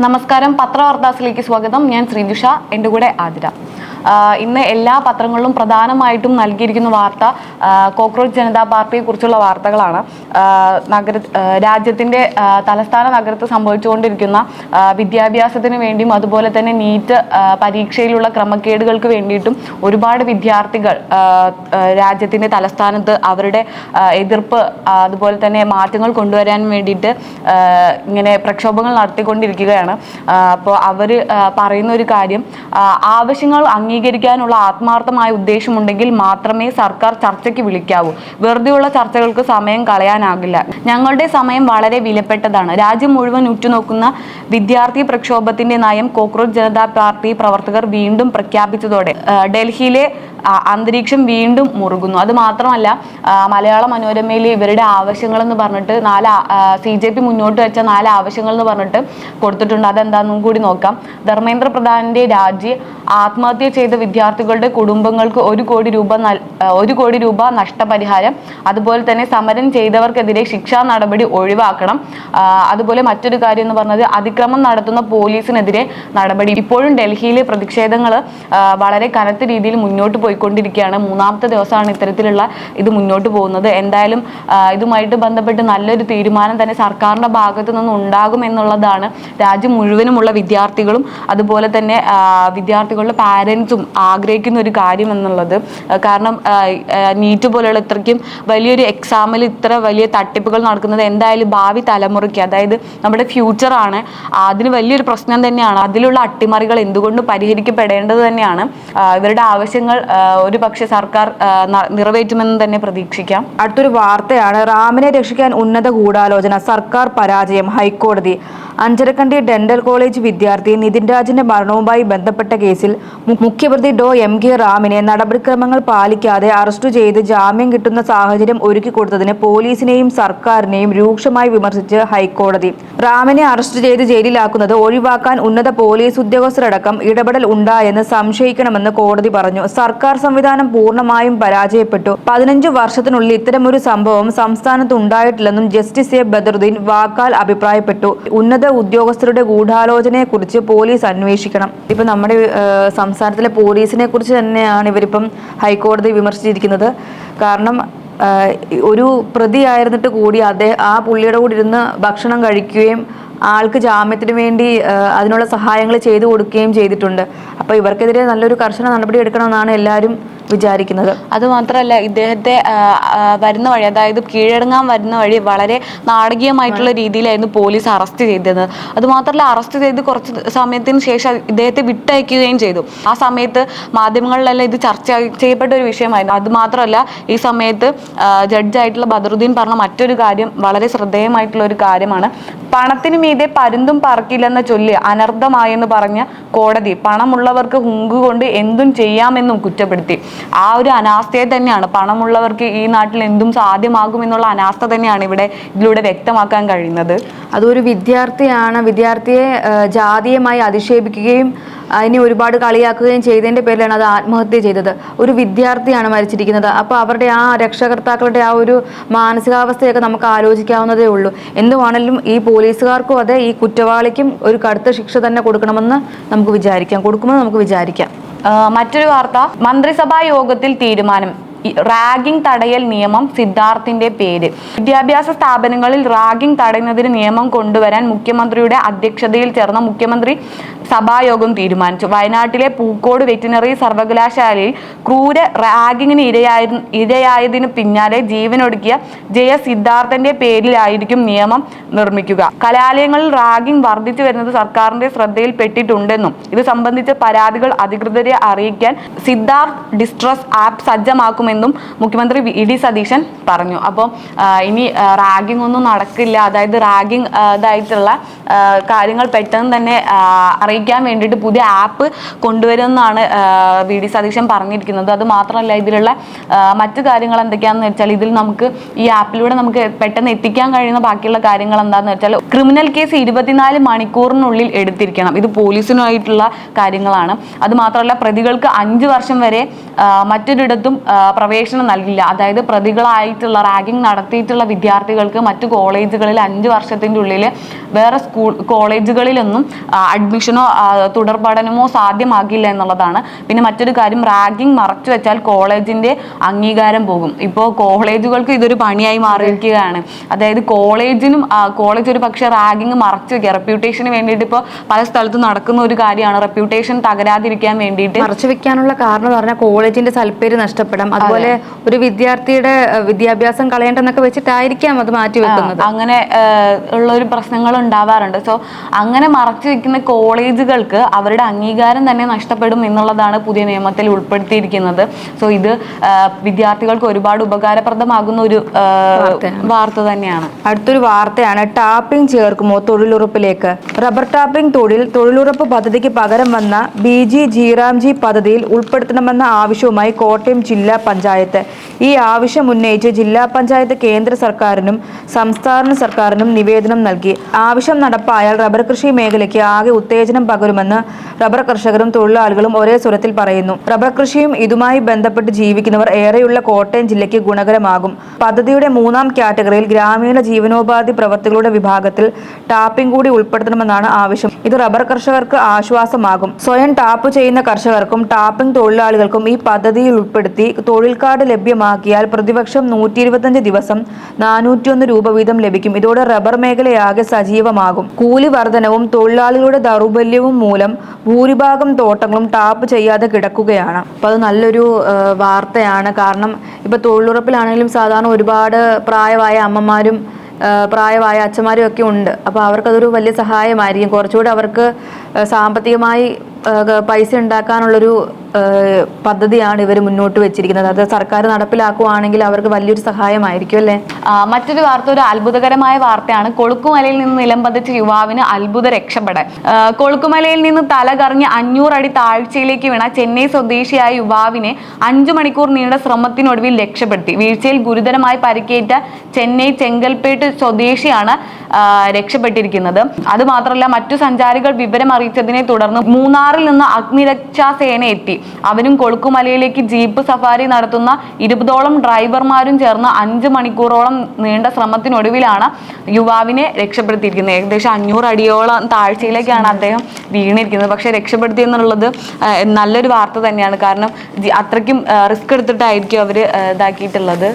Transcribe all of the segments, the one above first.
നമസ്കാരം, പത്രവാർത്താസിലേക്ക് സ്വാഗതം. ഞാൻ ശ്രീജുഷ, എൻ്റെ കൂടെ ആതിര. ഇന്ന് എല്ലാ പത്രങ്ങളിലും പ്രധാനമായിട്ടും നൽകിയിരിക്കുന്ന വാർത്ത കോക്രോച്ച് ജനതാ പാർട്ടിയെ കുറിച്ചുള്ള വാർത്തകളാണ്. രാജ്യത്തിൻ്റെ തലസ്ഥാന നഗരത്ത് സംഭവിച്ചുകൊണ്ടിരിക്കുന്ന വിദ്യാഭ്യാസത്തിന് വേണ്ടിയും അതുപോലെ തന്നെ നീറ്റ് പരീക്ഷയിലുള്ള ക്രമക്കേടുകൾക്ക് വേണ്ടിയിട്ടും ഒരുപാട് വിദ്യാർത്ഥികൾ രാജ്യത്തിൻ്റെ തലസ്ഥാനത്ത് അവരുടെ എതിർപ്പ് അതുപോലെ തന്നെ മാറ്റങ്ങൾ കൊണ്ടുവരാൻ വേണ്ടിയിട്ട് ഇങ്ങനെ പ്രക്ഷോഭങ്ങൾ നടത്തിക്കൊണ്ടിരിക്കുകയാണ്. അപ്പോൾ അവർ പറയുന്ന ഒരു കാര്യം, ആവശ്യങ്ങൾ അംഗീകരിക്കാനുള്ള ആത്മാർത്ഥമായ ഉദ്ദേശമുണ്ടെങ്കിൽ മാത്രമേ സർക്കാർ ചർച്ചയ്ക്ക് വിളിക്കാവൂ. വെറുതെയുള്ള ചർച്ചകൾക്ക് സമയം കളയാനാകില്ല. ഞങ്ങളുടെ സമയം വളരെ വിലപ്പെട്ടതാണ്. രാജ്യം മുഴുവൻ ഉറ്റുനോക്കുന്ന വിദ്യാർത്ഥി പ്രക്ഷോഭത്തിന്റെ നയം കോക്രോച്ച് ജനതാ പാർട്ടി പ്രവർത്തകർ വീണ്ടും പ്രഖ്യാപിച്ചതോടെ ഡൽഹിയിലെ അന്തരീക്ഷം വീണ്ടും മുറുകുന്നു. അത് മാത്രമല്ല, മലയാള മനോരമയിൽ ഇവരുടെ ആവശ്യങ്ങൾ എന്ന് പറഞ്ഞിട്ട് CJP മുന്നോട്ട് വെച്ച 4 ആവശ്യങ്ങൾ എന്ന് പറഞ്ഞിട്ട് കൊടുത്തിട്ടുണ്ട്. അതെന്താണെന്നും കൂടി നോക്കാം. ധർമ്മേന്ദ്ര പ്രധാനിന്റെ രാജി, ആത്മഹത്യ ചെയ്ത വിദ്യാർത്ഥികളുടെ കുടുംബങ്ങൾക്ക് 1 കോടി രൂപ നഷ്ടപരിഹാരം, അതുപോലെ തന്നെ സമരം ചെയ്തവർക്കെതിരെ ശിക്ഷാ നടപടി ഒഴിവാക്കണം. അതുപോലെ മറ്റൊരു കാര്യം എന്ന് പറഞ്ഞത്, അതിക്രമം നടത്തുന്ന പോലീസിനെതിരെ നടപടി. ഇപ്പോഴും ഡൽഹിയിലെ പ്രതിഷേധങ്ങൾ വളരെ കനത്ത രീതിയിൽ മുന്നോട്ട് പോയിക്കൊണ്ടിരിക്കുകയാണ്. 3ാമത്തെ ദിവസമാണ് ഇത്തരത്തിലുള്ള ഇത് മുന്നോട്ട് പോകുന്നത്. എന്തായാലും ഇതുമായിട്ട് ബന്ധപ്പെട്ട് നല്ലൊരു തീരുമാനം തന്നെ സർക്കാരിൻ്റെ ഭാഗത്തു നിന്ന് ഉണ്ടാകും എന്നുള്ളതാണ് രാജ്യം മുഴുവനുമുള്ള വിദ്യാർത്ഥികളും അതുപോലെ തന്നെ വിദ്യാർത്ഥികളുടെ പാരൻസും ആഗ്രഹിക്കുന്ന ഒരു കാര്യം എന്നുള്ളത്. കാരണം നീറ്റ് പോലെയുള്ള ഇത്രയ്ക്കും വലിയൊരു എക്സാമിൽ ഇത്ര വലിയ തട്ടിപ്പുകൾ നടക്കുന്നത് എന്തായാലും ഭാവി തലമുറയ്ക്ക്, അതായത് നമ്മുടെ ഫ്യൂച്ചറാണ്, അതിന് വലിയൊരു പ്രശ്നം തന്നെയാണ്. അതിലുള്ള അട്ടിമറികൾ എന്തുകൊണ്ടും പരിഹരിക്കപ്പെടേണ്ടത് തന്നെയാണ്. ഇവരുടെ ആവശ്യങ്ങൾ ഒരു പക്ഷേ സർക്കാർ നിറവേറ്റുമെന്ന് തന്നെ പ്രതീക്ഷിക്കാം. അടുത്തൊരു വാർത്തയാണ്, റാമിനെ രക്ഷിക്കാൻ ഉന്നത ഗൂഢാലോചന, സർക്കാർ പരാജയം, ഹൈക്കോടതി. അഞ്ചരക്കണ്ടി ഡെന്റൽ കോളേജ് വിദ്യാർത്ഥി നിതിൻ രാജിന്റെ മരണവുമായി ബന്ധപ്പെട്ട കേസിൽ മുഖ്യപ്രതി MK റാമിനെ നടപടിക്രമങ്ങൾ പാലിക്കാതെ അറസ്റ്റ് ചെയ്ത് ജാമ്യം കിട്ടുന്ന സാഹചര്യം ഒരുക്കിക്കൊടുത്തതിന് പോലീസിനെയും സർക്കാരിനെയും രൂക്ഷമായി വിമർശിച്ച് ഹൈക്കോടതി. റാമിനെ അറസ്റ്റ് ചെയ്ത് ജയിലിലാക്കുന്നത് ഒഴിവാക്കാൻ ഉന്നത പോലീസ് ഉദ്യോഗസ്ഥരടക്കം ഇടപെടൽ ഉണ്ടായെന്ന് സംശയിക്കണമെന്ന് കോടതി പറഞ്ഞു. സർക്കാർ സംവിധാനം പൂർണ്ണമായും പരാജയപ്പെട്ടു. 15 വർഷത്തിനുള്ളിൽ ഇത്തരമൊരു സംഭവം സംസ്ഥാനത്ത് ഉണ്ടായിട്ടില്ലെന്നും ജസ്റ്റിസ് A ബദറുദ്ദീൻ വാക്കാൽ അഭിപ്രായപ്പെട്ടു. ഉന്നത ഉദ്യോഗസ്ഥരുടെ ഗൂഢാലോചനയെക്കുറിച്ച് പോലീസ് അന്വേഷിക്കണം. ഇപ്പം നമ്മുടെ സംസ്ഥാനത്തിലെ പോലീസിനെ കുറിച്ച് തന്നെയാണ് ഇവരിപ്പം ഹൈക്കോടതി വിമർശിച്ചിരിക്കുന്നത്. കാരണം ഒരു പ്രതിയായിരുന്നിട്ട് കൂടി ആ പുള്ളിയുടെ കൂടി ഇരുന്ന് ഭക്ഷണം കഴിക്കുകയും ആൾക്ക് ജാമ്യത്തിന് വേണ്ടി അതിനുള്ള സഹായങ്ങൾ ചെയ്തു കൊടുക്കുകയും ചെയ്തിട്ടുണ്ട്. അപ്പോൾ ഇവർക്കെതിരെ നല്ലൊരു കർശന നടപടി എടുക്കണമെന്നാണ് എല്ലാവരും വിചാരിക്കുന്നത്. അതുമാത്രമല്ല, ഇദ്ദേഹത്തെ വരുന്ന വഴി, അതായത് കീഴടങ്ങാൻ വരുന്ന വഴി വളരെ നാടകീയമായിട്ടുള്ള രീതിയിലായിരുന്നു പോലീസ് അറസ്റ്റ് ചെയ്തത്. അതുമാത്രമല്ല, അറസ്റ്റ് ചെയ്ത് കുറച്ച് സമയത്തിന് ശേഷം ഇദ്ദേഹത്തെ വിട്ടയക്കുകയും ചെയ്തു. ആ സമയത്ത് മാധ്യമങ്ങളിലെല്ലാം ഇത് ചർച്ച ചെയ്യപ്പെട്ട ഒരു വിഷയമായിരുന്നു. അതുമാത്രമല്ല, ഈ സമയത്ത് ജഡ്ജായിട്ടുള്ള ബദറുദ്ദീൻ പറഞ്ഞ മറ്റൊരു കാര്യം വളരെ ശ്രദ്ധേയമായിട്ടുള്ള ഒരു കാര്യമാണ്. പണത്തിന് മീതെ പരുന്തും പറക്കില്ലെന്ന ചൊല്ല് അനർത്ഥമായെന്ന് പറഞ്ഞ കോടതി പണമുള്ളവർക്ക് ഹുങ്കുകൊണ്ട് എന്തും ചെയ്യാമെന്നും കുറ്റപ്പെടുത്തി. ആ ഒരു അനാസ്ഥയെ തന്നെയാണ്, പണമുള്ളവർക്ക് ഈ നാട്ടിൽ എന്തും സാധ്യമാകുമെന്നുള്ള അനാസ്ഥ തന്നെയാണ് ഇതിലൂടെ വ്യക്തമാക്കാൻ കഴിയുന്നത്. അതൊരു വിദ്യാർത്ഥിയാണ്, വിദ്യാർത്ഥിയെ ജാതീയമായി അധിക്ഷേപിക്കുകയും അതിനെ ഒരുപാട് കളിയാക്കുകയും ചെയ്തതിൻ്റെ പേരിലാണ് അത് ആത്മഹത്യ ചെയ്തത്. ഒരു വിദ്യാർത്ഥിയാണ് മരിച്ചിരിക്കുന്നത്. അപ്പോൾ അവരുടെ ആ രക്ഷകർത്താക്കളുടെ ആ ഒരു മാനസികാവസ്ഥയൊക്കെ നമുക്ക് ആലോചിക്കാവുന്നതേ ഉള്ളൂ. എന്തുവാണെങ്കിലും ഈ പോലീസുകാർക്കും അതെ, ഈ കുറ്റവാളിക്കും ഒരു കടുത്ത ശിക്ഷ തന്നെ കൊടുക്കുമെന്ന് നമുക്ക് വിചാരിക്കാം. മറ്റൊരു വാർത്ത, മന്ത്രിസഭാ യോഗത്തിൽ തീരുമാനം, റാഗിംഗ് തടയൽ നിയമം സിദ്ധാർത്ഥിന്റെ പേര്. വിദ്യാഭ്യാസ സ്ഥാപനങ്ങളിൽ റാഗിംഗ് തടയുന്നതിന് നിയമം കൊണ്ടുവരാൻ മുഖ്യമന്ത്രിയുടെ അധ്യക്ഷതയിൽ ചേർന്ന മുഖ്യമന്ത്രി സഭായോഗം തീരുമാനിച്ചു. വയനാട്ടിലെ പൂക്കോട് വെറ്റിനറി സർവകലാശാലയിൽ ക്രൂര റാഗിങ്ങിന് ഇരയായതിനു പിന്നാലെ ജീവനൊടുക്കിയ സിദ്ധാർത്ഥന്റെ പേരിലായിരിക്കും നിയമം നിർമ്മിക്കുക. കലാലയങ്ങളിൽ റാഗിംഗ് വർദ്ധിച്ചു വരുന്നത് സർക്കാരിന്റെ ശ്രദ്ധയിൽപ്പെട്ടിട്ടുണ്ടെന്നും ഇത് സംബന്ധിച്ച പരാതികൾ അധികൃതരെ അറിയിക്കാൻ സിദ്ധാർത്ഥ് ഡിസ്ട്രസ് ആപ്പ് സജ്ജമാക്കുമെന്നും മുഖ്യമന്ത്രി VD സതീശൻ പറഞ്ഞു. അപ്പോൾ ഇനി റാഗിംഗ് ഒന്നും നടക്കില്ല, അതായത് റാഗിംഗ് ഇതായിട്ടുള്ള കാര്യങ്ങൾ പെട്ടെന്ന് തന്നെ അറിയിക്കാൻ വേണ്ടിയിട്ട് പുതിയ ആപ്പ് കൊണ്ടുവരുമെന്നാണ് VD സതീശൻ പറഞ്ഞിരിക്കുന്നത്. അത് മാത്രമല്ല, ഇതിലുള്ള മറ്റു കാര്യങ്ങൾ എന്തൊക്കെയാണെന്ന് വെച്ചാൽ, ഇതിൽ നമുക്ക് ഈ ആപ്പിലൂടെ നമുക്ക് പെട്ടെന്ന് എത്തിക്കാൻ കഴിയുന്ന ബാക്കിയുള്ള കാര്യങ്ങൾ എന്താണെന്ന് വെച്ചാൽ, ക്രിമിനൽ കേസ് 24 മണിക്കൂറിനുള്ളിൽ എടുത്തിരിക്കണം. ഇത് പോലീസിനായിട്ടുള്ള കാര്യങ്ങളാണ്. അത് മാത്രമല്ല, പ്രതികൾക്ക് 5 വർഷം വരെ മറ്റൊരിടത്തും പ്രവേശനം നൽകില്ല. അതായത് പ്രതികളായിട്ടുള്ള റാഗിംഗ് നടത്തിയിട്ടുള്ള വിദ്യാർത്ഥികൾക്ക് മറ്റു കോളേജുകളിൽ 5 വർഷത്തിൻ്റെ ഉള്ളിൽ വേറെ കോളേജുകളിലൊന്നും അഡ്മിഷനോ തുടർ പഠനമോ സാധ്യമാകില്ല എന്നുള്ളതാണ്. പിന്നെ മറ്റൊരു കാര്യം, റാഗിംഗ് മറച്ചു വെച്ചാൽ കോളേജിന്റെ അംഗീകാരം പോകും. ഇപ്പോൾ കോളേജുകൾക്ക് ഇതൊരു പണിയായി മാറിയിരിക്കുകയാണ്. അതായത് കോളേജ് ഒരു പക്ഷേ റാഗിംഗ് മറച്ചു വെക്കുക, റെപ്യൂട്ടേഷന് വേണ്ടിയിട്ട് ഇപ്പോൾ പല സ്ഥലത്തും നടക്കുന്ന ഒരു കാര്യമാണ്. റെപ്യൂട്ടേഷൻ തകരാതിരിക്കാൻ വേണ്ടിയിട്ട് മറച്ചു വെക്കാനുള്ള കാരണം എന്ന് പറഞ്ഞാൽ കോളേജിന്റെ സൽപ്പേര് നഷ്ടപ്പെടാം, അതുപോലെ ഒരു വിദ്യാർത്ഥിയുടെ വിദ്യാഭ്യാസം കളയേണ്ടെന്നൊക്കെ വെച്ചിട്ടായിരിക്കാം അത് മാറ്റി വെക്കുന്നത്. അങ്ങനെ ഉള്ള ഒരു പ്രശ്നങ്ങൾ ഉണ്ടാവാറുണ്ട്. സോ അങ്ങനെ മറച്ചു വെക്കുന്ന കോളേജുകൾക്ക് അവരുടെ അംഗീകാരം തന്നെ നഷ്ടപ്പെടും എന്നുള്ളതാണ് പുതിയ നിയമത്തിൽ ഉൾപ്പെടുത്തിയിരിക്കുന്നത്. സോ ഇത് വിദ്യാർത്ഥികൾക്ക് ഒരുപാട് ഉപകാരപ്രദമാകുന്ന ഒരു വാർത്ത തന്നെയാണ്. അടുത്തൊരു വാർത്തയാണ്, ടാപ്പിംഗ് ചേർക്കുമോ തൊഴിലുറപ്പിലേക്ക്? റബ്ബർ ടാപ്പിംഗ് തൊഴിലുറപ്പ് പദ്ധതിക്ക് പകരം വന്ന BG ജീറാംജി പദ്ധതിയിൽ ഉൾപ്പെടുത്തണമെന്ന ആവശ്യവുമായി കോട്ടയം ജില്ലാ പഞ്ചായത്ത്. ഈ ആവശ്യം ഉന്നയിച്ച് ജില്ലാ പഞ്ചായത്ത് കേന്ദ്ര സർക്കാരിനും സംസ്ഥാന സർക്കാരിനും നിവേദനം നൽകി. ആവശ്യം നടപ്പായാൽ റബ്ബർ കൃഷി മേഖലയ്ക്ക് ആകെ ഉത്തേജനം പകരുമെന്ന് റബ്ബർ കർഷകരും തൊഴിലാളികളും ഒരേ സ്വരത്തിൽ പറയുന്നു. റബ്ബർ കൃഷിയും ഇതുമായി ബന്ധപ്പെട്ട് ജീവിക്കുന്നവർ ഏറെയുള്ള കോട്ടയം ജില്ലയ്ക്ക് ഗുണകരമാകും. പദ്ധതിയുടെ 3ാം കാറ്റഗറിയിൽ ഗ്രാമീണ ജീവനോപാധി പ്രവർത്തികളുടെ വിഭാഗത്തിൽ ടാപ്പിംഗ് കൂടി ഉൾപ്പെടുത്തണമെന്നാണ് ആവശ്യം. ഇത് റബ്ബർ കർഷകർക്ക് ആശ്വാസമാകും. സ്വയം ടാപ്പ് ചെയ്യുന്ന കർഷകർക്കും ടാപ്പിംഗ് തൊഴിലാളികൾക്കും ഈ പദ്ധതിയിൽ ഉൾപ്പെടുത്തി തൊഴിൽ കാർഡ് ലഭ്യമാക്കിയാൽ പ്രതിവർഷം 125 ദിവസം 401 രൂപ വീതം ലഭിക്കും. ഇതോടെ റബ്ബർ മേഖലയാകെ സജീവമാകും. കൂലി വർധനവും തൊഴിലാളികളുടെ ദൗർബല്യവും മൂലം ഭൂരിഭാഗം തോട്ടങ്ങളും ടാപ്പ് ചെയ്യാതെ കിടക്കുകയാണ്. അപ്പോൾ അത് നല്ലൊരു വാർത്തയാണ്. കാരണം ഇപ്പോൾ തൊഴിലുറപ്പിലാണെങ്കിലും സാധാരണ ഒരുപാട് പ്രായമായ അമ്മമാരും പ്രായമായ അച്ഛന്മാരും ഒക്കെ ഉണ്ട്. അപ്പോൾ അവർക്കതൊരു വലിയ സഹായമായിരിക്കും. കുറച്ചുകൂടി അവർക്ക് സാമ്പത്തികമായി പൈസ ഉണ്ടാക്കാനുള്ളൊരു പദ്ധതിയാണ് ഇവർ മുന്നോട്ട് വെച്ചിരിക്കുന്നത്. അത് സർക്കാർ നടപ്പിലാക്കുവാണെങ്കിൽ അവർക്ക് വലിയൊരു സഹായമായിരിക്കും അല്ലേ. മറ്റൊരു വാർത്ത ഒരു അത്ഭുതകരമായ വാർത്തയാണ്. കൊളുക്കുമലയിൽ നിന്ന് നിലംപതിച്ച യുവാവിന് അത്ഭുത രക്ഷപ്പെടൽ. കൊളുക്കുമലയിൽ നിന്ന് തലകറിഞ്ഞ് 500 അടി താഴ്ചയിലേക്ക് വീണ ചെന്നൈ സ്വദേശിയായ യുവാവിനെ 5 മണിക്കൂർ നീണ്ട ശ്രമത്തിനൊടുവിൽ രക്ഷപ്പെടുത്തി. വീഴ്ചയിൽ ഗുരുതരമായി പരിക്കേറ്റ ചെന്നൈ ചെങ്കൽപ്പേട്ട് സ്വദേശിയാണ് രക്ഷപ്പെട്ടിരിക്കുന്നത്. അത് മാത്രമല്ല, മറ്റു സഞ്ചാരികൾ വിവരം അറിയിച്ചതിനെ തുടർന്ന് മൂന്നാറിൽ നിന്ന് അഗ്നിരക്ഷാസേന എത്തി. അവരും കൊളുക്കുമലയിലേക്ക് ജീപ്പ് സഫാരി നടത്തുന്ന 20ഓളം ഡ്രൈവർമാരും ചേർന്ന് 5 മണിക്കൂറോളം നീണ്ട ശ്രമത്തിനൊടുവിലാണ് യുവാവിനെ രക്ഷപ്പെടുത്തിയിരിക്കുന്നത്. ഏകദേശം 500 അടിയോളം താഴ്ചയിലേക്കാണ് അദ്ദേഹം വീണിരിക്കുന്നത്. പക്ഷെ രക്ഷപ്പെടുത്തി എന്നുള്ളത് നല്ലൊരു വാർത്ത തന്നെയാണ്. കാരണം അത്രയ്ക്കും റിസ്ക് എടുത്തിട്ടായിരിക്കും അവർ ഇതാക്കിയിട്ടുള്ളത്.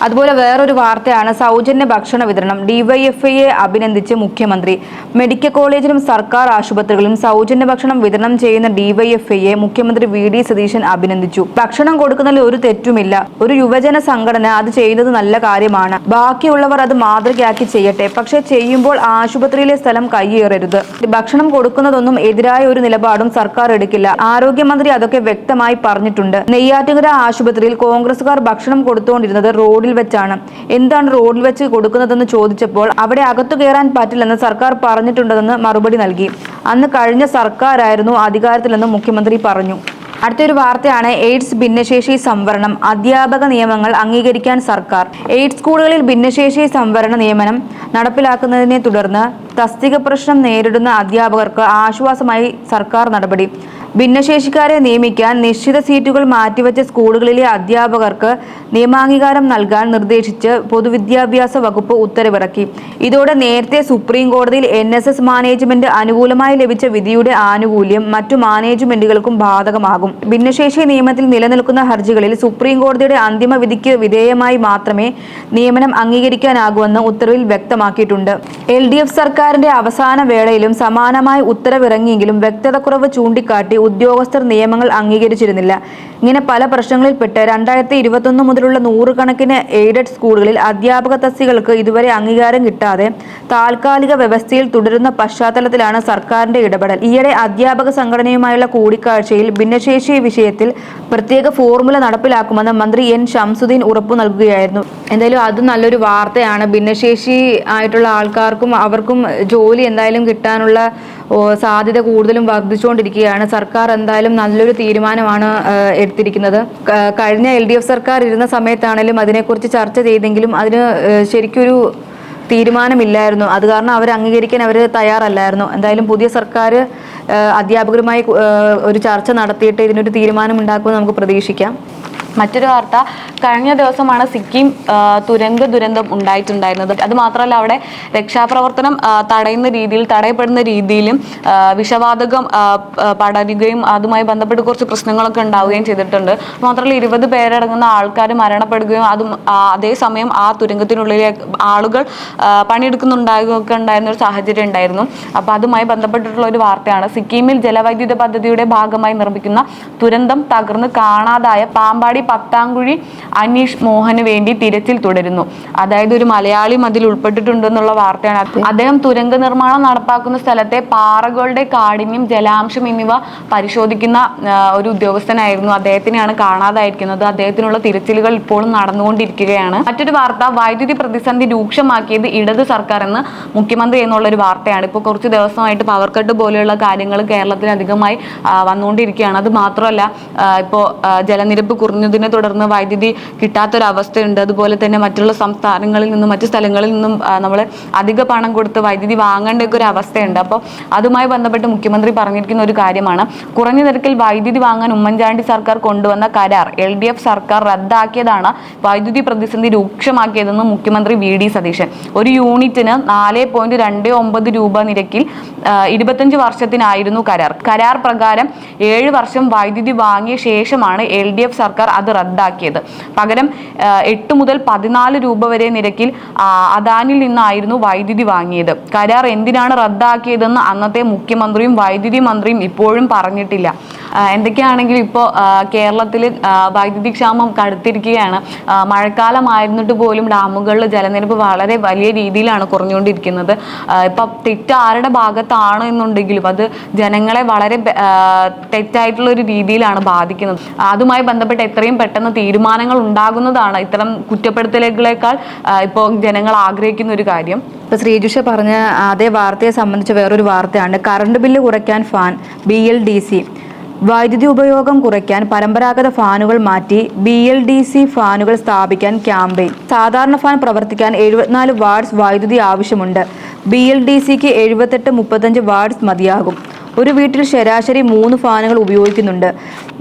അതുപോലെ വേറൊരു വാർത്തയാണ്, സൗജന്യ ഭക്ഷണ വിതരണം. DYFIയെ അഭിനന്ദിച്ച് മുഖ്യമന്ത്രി. മെഡിക്കൽ കോളേജിലും സർക്കാർ ആശുപത്രികളിലും സൗജന്യ ഭക്ഷണം വിതരണം ചെയ്യുന്ന DYFIയെ മുഖ്യമന്ത്രി VD സതീശൻ അഭിനന്ദിച്ചു. ഭക്ഷണം കൊടുക്കുന്നതിൽ ഒരു തെറ്റുമില്ല. ഒരു യുവജന സംഘടന അത് ചെയ്യുന്നത് നല്ല കാര്യമാണ്. ബാക്കിയുള്ളവർ അത് മാതൃകയാക്കി ചെയ്യട്ടെ. പക്ഷേ ചെയ്യുമ്പോൾ ആശുപത്രിയിലെ സ്ഥലം കയ്യേറരുത്. ഭക്ഷണം കൊടുക്കുന്നതൊന്നും എതിരായ ഒരു നിലപാടും സർക്കാർ എടുക്കില്ല. ആരോഗ്യമന്ത്രി അതൊക്കെ വ്യക്തമായി പറഞ്ഞിട്ടുണ്ട്. നെയ്യാറ്റിൻകര ആശുപത്രിയിൽ കോൺഗ്രസുകാർ ഭക്ഷണം കൊടുത്തുകൊണ്ടിരുന്നത് റോഡിൽ വെച്ചാണ്. എന്താണ് റോഡിൽ വെച്ച് കൊടുക്കുന്നതെന്ന് ചോദിച്ചപ്പോൾ അവിടെ അകത്തു കയറാൻ പറ്റില്ലെന്ന് സർക്കാർ പറഞ്ഞിട്ടുണ്ടെന്ന് മറുപടി നൽകി. അന്ന് കഴിഞ്ഞ സർക്കാരായിരുന്നു അധികാരത്തിലെന്ന് മുഖ്യമന്ത്രി പറഞ്ഞു. അടുത്തൊരു വാർത്തയാണ്, എയ്ഡ്സ് ഭിന്നശേഷി സംവരണം. അധ്യാപക നിയമങ്ങൾ അംഗീകരിക്കാൻ സർക്കാർ. എയ്ഡ്സ് സ്കൂളുകളിൽ ഭിന്നശേഷി സംവരണ നിയമനം നടപ്പിലാക്കുന്നതിനെ തുടർന്ന് തസ്തിക പ്രശ്നം നേരിടുന്ന അധ്യാപകർക്ക് ആശ്വാസമായി സർക്കാർ നടപടി. ഭിന്നശേഷിക്കാരെ നിയമിക്കാൻ നിശ്ചിത സീറ്റുകൾ മാറ്റിവെച്ച സ്കൂളുകളിലെ അധ്യാപകർക്ക് നിയമാംഗീകാരം നൽകാൻ നിർദ്ദേശിച്ച് പൊതുവിദ്യാഭ്യാസ വകുപ്പ് ഉത്തരവിറക്കി. ഇതോടെ നേരത്തെ സുപ്രീം കോടതിയിൽ NSS മാനേജ്മെന്റ് അനുകൂലമായി ലഭിച്ച വിധിയുടെ ആനുകൂല്യം മറ്റു മാനേജ്മെന്റുകൾക്കും ബാധകമാകും. ഭിന്നശേഷി നിയമത്തിൽ നിലനിൽക്കുന്ന ഹർജികളിൽ സുപ്രീം കോടതിയുടെ അന്തിമ വിധിക്ക് വിധേയമായി മാത്രമേ നിയമനം അംഗീകരിക്കാനാകൂവെന്ന് ഉത്തരവിൽ വ്യക്തമാക്കിയിട്ടുണ്ട്. LDF സർക്കാരിന്റെ അവസാന വേളയിലും സമാനമായി ഉത്തരവിറങ്ങിയെങ്കിലും വ്യക്തതക്കുറവ് ചൂണ്ടിക്കാട്ടി ഉദ്യോഗസ്ഥർ നിയമങ്ങൾ അംഗീകരിച്ചിരുന്നില്ല. ഇങ്ങനെ പല പ്രശ്നങ്ങളിൽപ്പെട്ട് 2021 മുതലുള്ള 100 കണക്കിന് എയ്ഡഡ് സ്കൂളുകളിൽ അധ്യാപക തസ്തികൾക്ക് ഇതുവരെ അംഗീകാരം കിട്ടാതെ താൽക്കാലിക വ്യവസ്ഥയിൽ തുടരുന്ന പശ്ചാത്തലത്തിലാണ് സർക്കാരിന്റെ ഇടപെടൽ. ഈയിടെ അധ്യാപക സംഘടനയുമായുള്ള കൂടിക്കാഴ്ചയിൽ ഭിന്നശേഷി വിഷയത്തിൽ പ്രത്യേക ഫോർമുല നടപ്പിലാക്കുമെന്ന് മന്ത്രി N ഷംസുദ്ദീൻ ഉറപ്പു നൽകുകയായിരുന്നു. എന്തായാലും അത് നല്ലൊരു വാർത്തയാണ്. ഭിന്നശേഷി ആയിട്ടുള്ള ആൾക്കാർക്കും അവർക്കും ജോലി എന്തായാലും കിട്ടാനുള്ള സാധ്യത കൂടുതലും വർദ്ധിച്ചുകൊണ്ടിരിക്കുകയാണ്. സർക്കാർ എന്തായാലും നല്ലൊരു തീരുമാനമാണ് എടുത്തിരിക്കുന്നത്. കഴിഞ്ഞ LDF സർക്കാർ ഇരുന്ന സമയത്താണെങ്കിലും അതിനെക്കുറിച്ച് ചർച്ച ചെയ്തെങ്കിലും അതിന് ശരിക്കൊരു തീരുമാനമില്ലായിരുന്നു. അത് കാരണം അവർ അംഗീകരിക്കാൻ അവർ തയ്യാറല്ലായിരുന്നു. എന്തായാലും പുതിയ സർക്കാർ അധ്യാപകരുമായി ഒരു ചർച്ച നടത്തിയിട്ട് ഇതിനൊരു തീരുമാനം ഉണ്ടാക്കുമെന്ന് നമുക്ക് പ്രതീക്ഷിക്കാം. മറ്റൊരു വാർത്ത, കഴിഞ്ഞ ദിവസമാണ് സിക്കിം തുരങ്ക ദുരന്തം ഉണ്ടായിട്ടുണ്ടായിരുന്നത്. അത് മാത്രമല്ല, അവിടെ രക്ഷാപ്രവർത്തനം തടയപ്പെടുന്ന രീതിയിലും വിഷവാതകം പടരുകയും അതുമായി ബന്ധപ്പെട്ട് കുറച്ച് പ്രശ്നങ്ങളൊക്കെ ഉണ്ടാവുകയും ചെയ്തിട്ടുണ്ട്. മാത്രമല്ല 20 പേരടങ്ങുന്ന ആൾക്കാർ മരണപ്പെടുകയും അതേസമയം ആ തുരങ്കത്തിനുള്ളിലെ ആളുകൾ പണിയെടുക്കുന്നുണ്ടാകുകയൊക്കെ ഉണ്ടായിരുന്ന ഒരു സാഹചര്യം ഉണ്ടായിരുന്നു. അപ്പോൾ അതുമായി ബന്ധപ്പെട്ടിട്ടുള്ള ഒരു വാർത്തയാണ്. സിക്കിമിൽ ജലവൈദ്യുത പദ്ധതിയുടെ ഭാഗമായി നിർമ്മിക്കുന്ന തുരന്തം തകർന്ന് കാണാതായ പാമ്പാടി പത്താംകുഴി അനീഷ് മോഹന് വേണ്ടി തിരച്ചിൽ തുടരുന്നു. അതായത് ഒരു മലയാളിയും അതിൽ ഉൾപ്പെട്ടിട്ടുണ്ടെന്നുള്ള വാർത്തയാണ്. അദ്ദേഹം തുരങ്ക നിർമ്മാണം നടപ്പാക്കുന്ന സ്ഥലത്തെ പാറകളുടെ കാഠിന്യം, ജലാംശം എന്നിവ പരിശോധിക്കുന്ന ഒരു ഉദ്യോഗസ്ഥനായിരുന്നു. അദ്ദേഹത്തിനെയാണ് കാണാതായിരിക്കുന്നത്. അദ്ദേഹത്തിനുള്ള തിരച്ചിലുകൾ ഇപ്പോഴും നടന്നുകൊണ്ടിരിക്കുകയാണ്. മറ്റൊരു വാർത്ത, വൈദ്യുതി പ്രതിസന്ധി രൂക്ഷമാക്കിയത് ഇടത് സർക്കാർ എന്ന് മുഖ്യമന്ത്രി എന്നുള്ള ഒരു വാർത്തയാണ്. ഇപ്പോൾ കുറച്ച് ദിവസമായിട്ട് പവർ കട്ട് പോലെയുള്ള കാര്യങ്ങൾ കേരളത്തിൽ അധികമായി വന്നുകൊണ്ടിരിക്കുകയാണ്. അത് മാത്രമല്ല, ഇപ്പോൾ ജലനിരപ്പ് കുറഞ്ഞതിനെ തുടർന്ന് വൈദ്യുതി കിട്ടാത്തൊരവസ്ഥയുണ്ട്. അതുപോലെ തന്നെ മറ്റുള്ള സംസ്ഥാനങ്ങളിൽ നിന്നും മറ്റു സ്ഥലങ്ങളിൽ നിന്നും നമ്മൾ അധിക പണം കൊടുത്ത് വൈദ്യുതി വാങ്ങേണ്ട ഒരു അവസ്ഥയുണ്ട്. അപ്പോൾ അതുമായി ബന്ധപ്പെട്ട് മുഖ്യമന്ത്രി പറഞ്ഞിരിക്കുന്ന ഒരു കാര്യമാണ്, കുറഞ്ഞ നിരക്കിൽ വൈദ്യുതി വാങ്ങാൻ ഉമ്മൻചാണ്ടി സർക്കാർ കൊണ്ടുവന്ന കരാർ LDF സർക്കാർ റദ്ദാക്കിയതാണ് വൈദ്യുതി പ്രതിസന്ധി രൂക്ഷമാക്കിയതെന്ന് മുഖ്യമന്ത്രി VD സതീശൻ. ഒരു യൂണിറ്റിന് 4.29 രൂപ നിരക്കിൽ 25 വർഷത്തിനായിരുന്നു കരാർ പ്രകാരം 7 വർഷം വൈദ്യുതി വാങ്ങിയ ശേഷമാണ് LDF സർക്കാർ അത് റദ്ദാക്കിയത്. പകരം 8 മുതൽ 14 രൂപ വരെ നിരക്കിൽ അദാനിൽ നിന്നായിരുന്നു വൈദ്യുതി വാങ്ങിയത്. കരാർ എന്തിനാണ് റദ്ദാക്കിയതെന്ന് അന്നത്തെ മുഖ്യമന്ത്രിയും വൈദ്യുതി മന്ത്രിയും ഇപ്പോഴും പറഞ്ഞിട്ടില്ല. എന്തൊക്കെയാണെങ്കിലും ഇപ്പോൾ കേരളത്തിൽ വൈദ്യുതി ക്ഷാമം കടുത്തിരിക്കുകയാണ്. മഴക്കാലമായിരുന്നിട്ട് പോലും ഡാമുകളിൽ ജലനിരപ്പ് വളരെ വലിയ രീതിയിലാണ് കുറഞ്ഞുകൊണ്ടിരിക്കുന്നത്. ഇപ്പം തെറ്റ് ആരുടെ ഭാഗത്താണ് എന്നുണ്ടെങ്കിലും അത് ജനങ്ങളെ വളരെ തെറ്റായിട്ടുള്ള ഒരു രീതിയിലാണ് ബാധിക്കുന്നത്. അതുമായി ബന്ധപ്പെട്ട് എത്രയും പെട്ടെന്ന് തീരുമാനങ്ങൾ ഉണ്ടാകുന്നതാണ് ഇത്തരം കുറ്റപ്പെടുത്തലുകളേക്കാൾ ഇപ്പോൾ ജനങ്ങൾ ആഗ്രഹിക്കുന്ന ഒരു കാര്യം. ഇപ്പോൾ ശ്രീജുഷ പറഞ്ഞ അതേ വാർത്തയെ സംബന്ധിച്ച വേറൊരു വാർത്തയാണ്. കറണ്ട് ബില്ല് കുറയ്ക്കാൻ ഫാൻ BLDC. വൈദ്യുതി ഉപയോഗം കുറയ്ക്കാൻ പരമ്പരാഗത ഫാനുകൾ മാറ്റി BLDC ഫാനുകൾ സ്ഥാപിക്കാൻ ക്യാമ്പയിൻ. സാധാരണ ഫാൻ പ്രവർത്തിക്കാൻ 74 വാട്ട്സ് വൈദ്യുതി ആവശ്യമുണ്ട്. BLDCക്ക് 78-35 വാട്ട്സ് മതിയാകും. ഒരു വീട്ടിൽ ശരാശരി 3 ഫാനുകൾ ഉപയോഗിക്കുന്നുണ്ട്.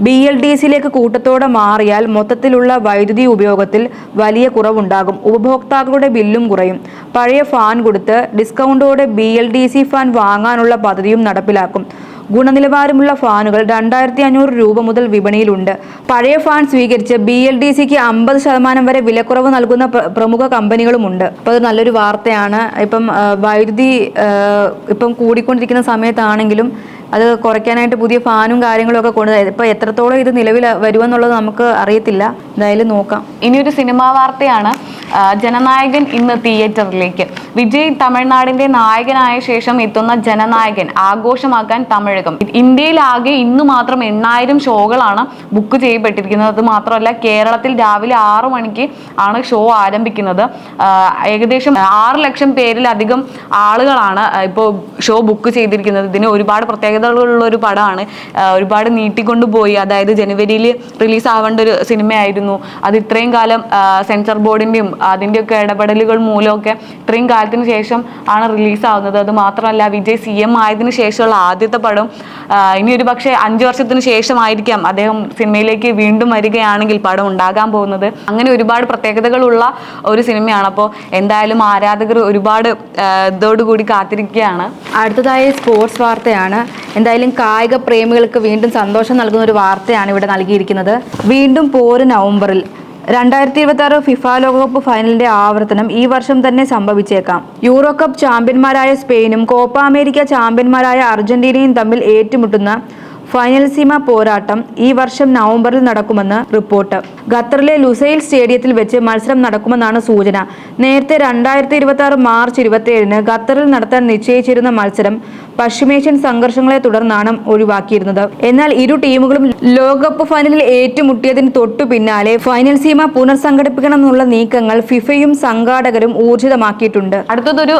BLDCയിലേക്ക് കൂട്ടത്തോടെ മാറിയാൽ മൊത്തത്തിലുള്ള വൈദ്യുതി ഉപയോഗത്തിൽ വലിയ കുറവുണ്ടാകും. ഉപഭോക്താക്കളുടെ ബില്ലും കുറയും. പഴയ ഫാൻ കൊടുത്ത് ഡിസ്കൗണ്ടോടെ BLDC ഫാൻ വാങ്ങാനുള്ള പദ്ധതിയും നടപ്പിലാക്കും. ഗുണനിലവാരമുള്ള ഫാനുകൾ 2500 രൂപ മുതൽ വിപണിയിലുണ്ട്. പഴയ ഫാൻ സ്വീകരിച്ച് BLDCക്ക് 50% വരെ വിലക്കുറവ് നൽകുന്ന പ്രമുഖ കമ്പനികളുമുണ്ട്. അപ്പോൾ അത് നല്ലൊരു വാർത്തയാണ്. ഇപ്പം വൈദ്യുതി ഇപ്പം കൂടിക്കൊണ്ടിരിക്കുന്ന സമയത്താണെങ്കിലും അത് കുറയ്ക്കാനായിട്ട് പുതിയ ഫാനും കാര്യങ്ങളും ഒക്കെ കൊണ്ടുവരും. ഇപ്പോൾ എത്രത്തോളം ഇത് നിലവിൽ വരുമെന്നുള്ളത് നമുക്ക് അറിയത്തില്ല. എന്തായാലും നോക്കാം. ഇനിയൊരു സിനിമാ വാർത്തയാണ്. ജനനായകൻ ഇന്ന് തിയേറ്ററിലേക്ക്. വിജയ് തമിഴ്നാടിന്റെ നായകനായ ശേഷം എത്തുന്ന ജനനായകൻ ആഘോഷമാക്കാൻ തമിഴകം. ഇന്ത്യയിലാകെ ഇന്ന് മാത്രം 8000 ഷോകളാണ് ബുക്ക് ചെയ്യപ്പെട്ടിരിക്കുന്നത്. അത് മാത്രമല്ല, കേരളത്തിൽ രാവിലെ 6 മണിക്ക് ആണ് ഷോ ആരംഭിക്കുന്നത്. ഏകദേശം 6 ലക്ഷം പേരിലധികം ആളുകളാണ് ഇപ്പോൾ ഷോ ബുക്ക് ചെയ്തിരിക്കുന്നത്. ഇതിന് ഒരുപാട് പ്രത്യേകതകളുള്ള ഒരു പടമാണ്. ഒരുപാട് നീട്ടിക്കൊണ്ടുപോയി. അതായത് ജനുവരിയിൽ റിലീസ് ആവേണ്ട ഒരു സിനിമയായിരുന്നു. അത് ഇത്രയും കാലം സെൻസർ ബോർഡിന്റെയും അതിൻ്റെയൊക്കെ ഇടപെടലുകൾ മൂലമൊക്കെ ഇത്രയും കാലത്തിന് ശേഷം ആണ് റിലീസാവുന്നത്. അത് മാത്രമല്ല, വിജയ് CM ആയതിനു ശേഷമുള്ള ആദ്യത്തെ പടം. ഇനി ഒരു പക്ഷേ 5 വർഷത്തിന് ശേഷമായിരിക്കാം അദ്ദേഹം സിനിമയിലേക്ക് വീണ്ടും വരികയാണെങ്കിൽ പടം ഉണ്ടാകാൻ പോകുന്നത്. അങ്ങനെ ഒരുപാട് പ്രത്യേകതകളുള്ള ഒരു സിനിമയാണ്. അപ്പോൾ എന്തായാലും ആരാധകർ ഒരുപാട് ഇതോടുകൂടി കാത്തിരിക്കുകയാണ്. അടുത്തതായി സ്പോർട്സ് വാർത്തയാണ്. എന്തായാലും കായിക പ്രേമികൾക്ക് വീണ്ടും സന്തോഷം നൽകുന്ന ഒരു വാർത്തയാണ് ഇവിടെ നൽകിയിരിക്കുന്നത്. വീണ്ടും പോര് നവംബറിൽ. 2026 ഫിഫ ലോകകപ്പ് ഫൈനലിന്റെ ആവർത്തനം ഈ വർഷം തന്നെ സംഭവിച്ചേക്കാം. യൂറോ കപ്പ് ചാമ്പ്യന്മാരായ സ്പെയിനും കോപ്പ അമേരിക്ക ചാമ്പ്യന്മാരായ അർജന്റീനയും തമ്മിൽ ഏറ്റുമുട്ടുന്ന ഫൈനൽ സീമ പോരാട്ടം ഈ വർഷം നവംബറിൽ നടക്കുമെന്ന് റിപ്പോർട്ട്. ഖത്തറിലെ ലുസൈൽ സ്റ്റേഡിയത്തിൽ വെച്ച് മത്സരം നടക്കുമെന്നാണ് സൂചന. നേരത്തെ 2026 മാർച്ച് 27 ഖത്തറിൽ നടത്താൻ നിശ്ചയിച്ചിരുന്ന മത്സരം പശ്ചിമേഷ്യൻ സംഘർഷങ്ങളെ തുടർന്നാണ് ഒഴിവാക്കിയിരുന്നത്. എന്നാൽ ഇരു ടീമുകളും ലോകകപ്പ് ഫൈനലിൽ ഏറ്റുമുട്ടിയതിന് തൊട്ടു പിന്നാലെ ഫൈനൽ സീമ പുനർസംഘടിപ്പിക്കണമെന്നുള്ള നീക്കങ്ങൾ ഫിഫയും സംഘാടകരും ഊർജിതമാക്കിയിട്ടുണ്ട്. അടുത്തതൊരു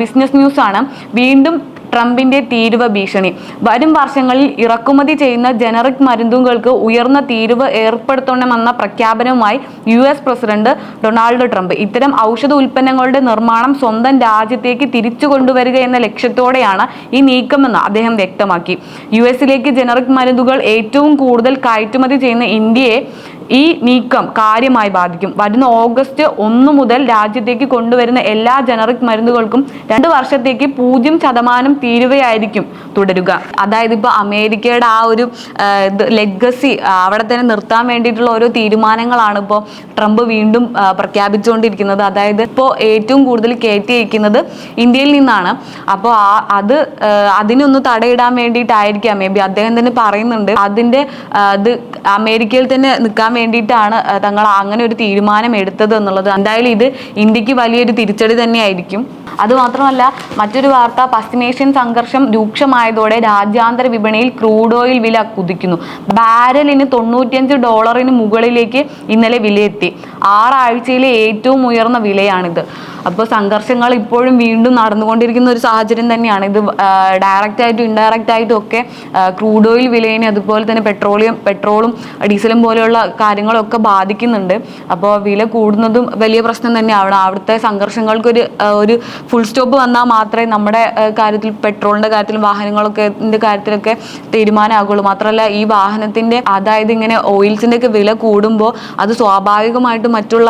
ബിസിനസ് ന്യൂസ് ആണ്. വീണ്ടും ട്രംപിന്റെ തീരുവ ഭീഷണി. വരും വർഷങ്ങളിൽ ഇറക്കുമതി ചെയ്യുന്ന ജനറിക് മരുന്നുകൾക്ക് ഉയർന്ന തീരുവ ഏർപ്പെടുത്തണമെന്ന പ്രഖ്യാപനവുമായി US പ്രസിഡന്റ് ഡൊണാൾഡ് ട്രംപ്. ഇത്തരം ഔഷധ ഉൽപ്പന്നങ്ങളുടെ നിർമ്മാണം സ്വന്തം രാജ്യത്തേക്ക് തിരിച്ചു കൊണ്ടുവരിക എന്ന ലക്ഷ്യത്തോടെയാണ് ഈ നീക്കമെന്ന് അദ്ദേഹം വ്യക്തമാക്കി. US-ലേക്ക് ജനറിക് മരുന്നുകൾ ഏറ്റവും കൂടുതൽ കയറ്റുമതി ചെയ്യുന്ന ഇന്ത്യയെ ഈ നീക്കം കാര്യമായി ബാധിക്കും. വരുന്ന ഓഗസ്റ്റ് 1 മുതൽ രാജ്യത്തേക്ക് കൊണ്ടുവരുന്ന എല്ലാ ജനറിക് മരുന്നുകൾക്കും 2 വർഷത്തേക്ക് 0% തീരുവയായിരിക്കും തുടരുക. അതായത് ഇപ്പോൾ അമേരിക്കയുടെ ആ ഒരു ലെഗസി അവിടെ തന്നെ നിർത്താൻ വേണ്ടിയിട്ടുള്ള ഓരോ തീരുമാനങ്ങളാണ് ഇപ്പോൾ ട്രംപ് വീണ്ടും പ്രഖ്യാപിച്ചുകൊണ്ടിരിക്കുന്നത്. അതായത് ഇപ്പോൾ ഏറ്റവും കൂടുതൽ കയറ്റി അയക്കുന്നത് ഇന്ത്യയിൽ നിന്നാണ്. അപ്പോൾ അതിനൊന്ന് തടയിടാൻ വേണ്ടിയിട്ടായിരിക്കാം മേ ബി അദ്ദേഹം തന്നെ പറയുന്നുണ്ട്. അതിൻ്റെ ഇത് അമേരിക്കയിൽ തന്നെ നിൽക്കാൻ വേണ്ടിയിട്ടാണ് തങ്ങൾ അങ്ങനെ ഒരു തീരുമാനം എടുത്തത് എന്നുള്ളത്. എന്തായാലും ഇത് ഇന്ത്യക്ക് വലിയൊരു തിരിച്ചടി തന്നെയായിരിക്കും. അതുമാത്രമല്ല, മറ്റൊരു വാർത്ത, പശ്ചിമേഷ്യൻ സംഘർഷം രൂക്ഷമായതോടെ രാജ്യാന്തര വിപണിയിൽ ക്രൂഡ് ഓയിൽ വില കുതിക്കുന്നു. ബാരലിന് $95 മുകളിലേക്ക് ഇന്നലെ വിലയെത്തി. 6 ആഴ്ചയിലെ ഏറ്റവും ഉയർന്ന വിലയാണിത്. അപ്പോൾ സംഘർഷങ്ങൾ ഇപ്പോഴും വീണ്ടും നടന്നുകൊണ്ടിരിക്കുന്ന ഒരു സാഹചര്യം തന്നെയാണ്. ഇത് ഡയറക്റ്റ് ആയിട്ടും ഇൻഡയറക്റ്റ് ആയിട്ടും ഒക്കെ ക്രൂഡ് ഓയിൽ വിലയെ, അതുപോലെ തന്നെ പെട്രോളും ഡീസലും പോലെയുള്ള കാര്യങ്ങളൊക്കെ ബാധിക്കുന്നുണ്ട്. അപ്പോൾ വില കൂടുന്നതും വലിയ പ്രശ്നം തന്നെയാണ്. അവിടുത്തെ സംഘർഷങ്ങൾക്ക് ഒരു ഫുൾ സ്റ്റോപ്പ് വന്നാൽ മാത്രമേ നമ്മുടെ കാര്യത്തിൽ, പെട്രോളിൻ്റെ കാര്യത്തിലും വാഹനങ്ങളൊക്കെ കാര്യത്തിലൊക്കെ തീരുമാനമാകുള്ളൂ. മാത്രമല്ല, ഈ വാഹനത്തിൻ്റെ, അതായത് ഇങ്ങനെ ഓയിൽസിൻ്റെ ഒക്കെ വില കൂടുമ്പോൾ അത് സ്വാഭാവികമായിട്ടും മറ്റുള്ള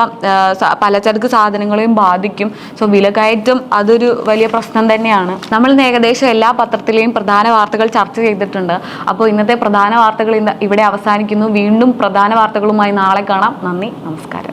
പലചരക്ക് സാധനങ്ങളെയും ബാധിക്കും. സോ വിലക്കയറ്റം അതൊരു വലിയ പ്രശ്നം തന്നെയാണ്. നമ്മൾ ഏകദേശം എല്ലാ പത്രത്തിലെയും പ്രധാന വാർത്തകൾ ചർച്ച ചെയ്തിട്ടുണ്ട്. അപ്പോൾ ഇന്നത്തെ പ്രധാന വാർത്തകൾ ഇവിടെ അവസാനിക്കുന്നു. വീണ്ടും പ്രധാന വാർത്തകളുമായി നാളെ കാണാം. നന്ദി, നമസ്കാരം.